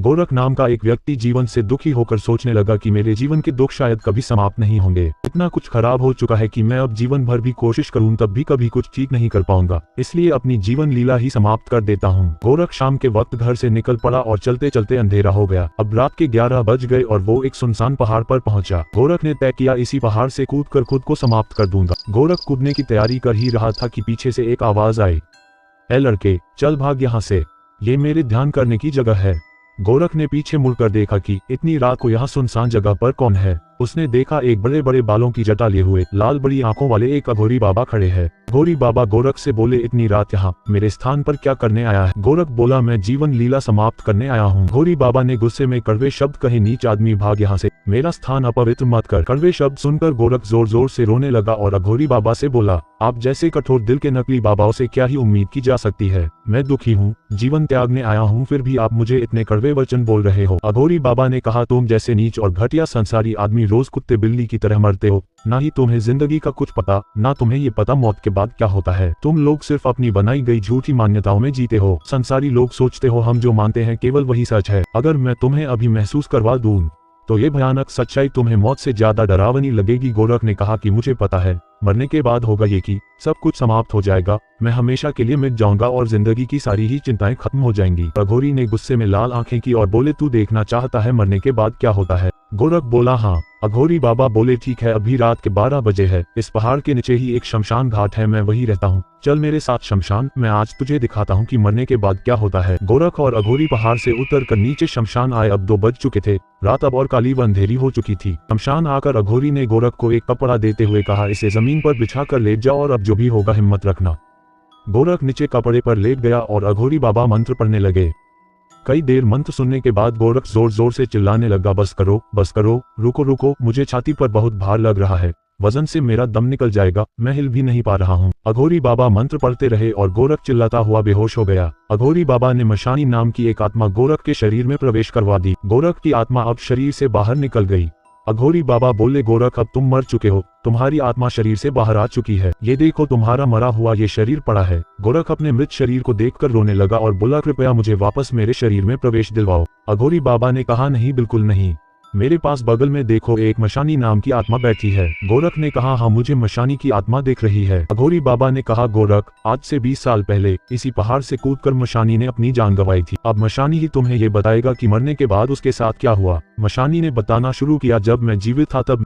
गोरख नाम का एक व्यक्ति जीवन से दुखी होकर सोचने लगा कि मेरे जीवन के दुख शायद कभी समाप्त नहीं होंगे। इतना कुछ खराब हो चुका है कि मैं अब जीवन भर भी कोशिश करूं तब भी कभी कुछ ठीक नहीं कर पाऊंगा, इसलिए अपनी जीवन लीला ही समाप्त कर देता हूं। गोरख शाम के वक्त घर से निकल पड़ा और चलते चलते अंधेरा हो गया। अब रात के 11 बज गए और वो एक सुनसान पहाड़ पर पहुंचा। गोरख ने तय किया इसी पहाड़ से कूदकर खुद को समाप्त कर दूंगा। गोरख कूदने की तैयारी कर ही रहा था कि पीछे से एक आवाज आई, ए लड़के, चल भाग यहाँ से, ये मेरे ध्यान करने की जगह है। गोरख ने पीछे मुड़कर देखा कि इतनी रात को यहाँ सुनसान जगह पर कौन है। उसने देखा एक बड़े बड़े बालों की जटा लिए हुए लाल बड़ी आंखों वाले एक अघोरी बाबा खड़े हैं। अघोरी बाबा गोरख से बोले, इतनी रात यहाँ मेरे स्थान पर क्या करने आया है? गोरख बोला, मैं जीवन लीला समाप्त करने आया हूँ। अघोरी बाबा ने गुस्से में कड़वे शब्द कहे, नीच आदमी, भाग यहाँ से, मेरा स्थान अपवित्र मत कर। कड़वे शब्द सुनकर गोरख जोर जोर से रोने लगा और अघोरी बाबा से बोला, आप जैसे कठोर दिल के नकली बाबाओं से क्या ही उम्मीद की जा सकती है। मैं दुखी हूँ, जीवन त्यागने आया हूँ, फिर भी आप मुझे इतने कड़वे वचन बोल रहे हो। अघोरी बाबा ने कहा, तुम जैसे नीच और घटिया संसारी आदमी रोज कुत्ते बिल्ली की तरह मरते हो। ना ही तुम्हें जिंदगी का कुछ पता, ना तुम्हें ये पता मौत के बाद क्या होता है। तुम लोग सिर्फ अपनी बनाई गई झूठी मान्यताओं में जीते हो। संसारी लोग सोचते हो हम जो मानते हैं केवल वही सच है। अगर मैं तुम्हें अभी महसूस करवा दूं तो ये भयानक सच्चाई तुम्हें मौत से ज्यादा डरावनी लगेगी। गोरख ने कहा कि मुझे पता है, मरने के बाद होगा ये कि सब कुछ समाप्त हो जाएगा, मैं हमेशा के लिए मिट जाऊंगा और जिंदगी की सारी ही चिंताएं खत्म हो जाएंगी। अघोरी ने गुस्से में लाल आंखें की और बोले, तू देखना चाहता है मरने के बाद क्या होता है? गोरख बोला, हाँ। अघोरी बाबा बोले, ठीक है, अभी रात के 12 बजे है, इस पहाड़ के नीचे ही एक शमशान घाट है, मैं वही रहता हूँ, चल मेरे साथ शमशान, मैं आज तुझे दिखाता हूँ कि मरने के बाद क्या होता है। गोरख और अघोरी पहाड़ से उतर कर नीचे शमशान आए। अब 2 बज चुके थे, रात अब और काली व अंधेरी हो चुकी थी। शमशान आकर अघोरी ने गोरख को एक कपड़ा देते हुए कहा, इसे जमीन पर बिछा कर लेट जाओ और अब जो भी होगा हिम्मत रखना। गोरख नीचे कपड़े पर लेट गया और अघोरी बाबा मंत्र पढ़ने लगे। कई देर मंत्र सुनने के बाद गोरख जोर जोर से चिल्लाने लगा, बस करो, बस करो, रुको रुको, मुझे छाती पर बहुत भार लग रहा है, वजन से मेरा दम निकल जाएगा, मैं हिल भी नहीं पा रहा हूँ। अघोरी बाबा मंत्र पढ़ते रहे और गोरख चिल्लाता हुआ बेहोश हो गया। अघोरी बाबा ने मशानी नाम की एक आत्मा गोरख के शरीर में प्रवेश करवा दी। गोरख की आत्मा अब शरीर से बाहर निकल गई। अघोरी बाबा बोले, गोरख अब तुम मर चुके हो, तुम्हारी आत्मा शरीर से बाहर आ चुकी है, ये देखो तुम्हारा मरा हुआ ये शरीर पड़ा है। गोरख अपने मृत शरीर को देखकर रोने लगा और बोला, कृपया मुझे वापस मेरे शरीर में प्रवेश दिलवाओ। अघोरी बाबा ने कहा, नहीं, बिल्कुल नहीं, मेरे पास बगल में देखो एक मशानी नाम की आत्मा बैठी है। गोरख ने कहा, हाँ, मुझे मशानी की आत्मा देख रही है। अघोरी बाबा ने कहा, गोरख, आज से 20 साल पहले इसी पहाड़ से कूदकर मशानी ने अपनी जान गंवाई थी, अब मशानी ही तुम्हें ये बताएगा कि मरने के बाद उसके साथ क्या हुआ। मशानी ने बताना शुरू किया, जब मैं जीवित था तब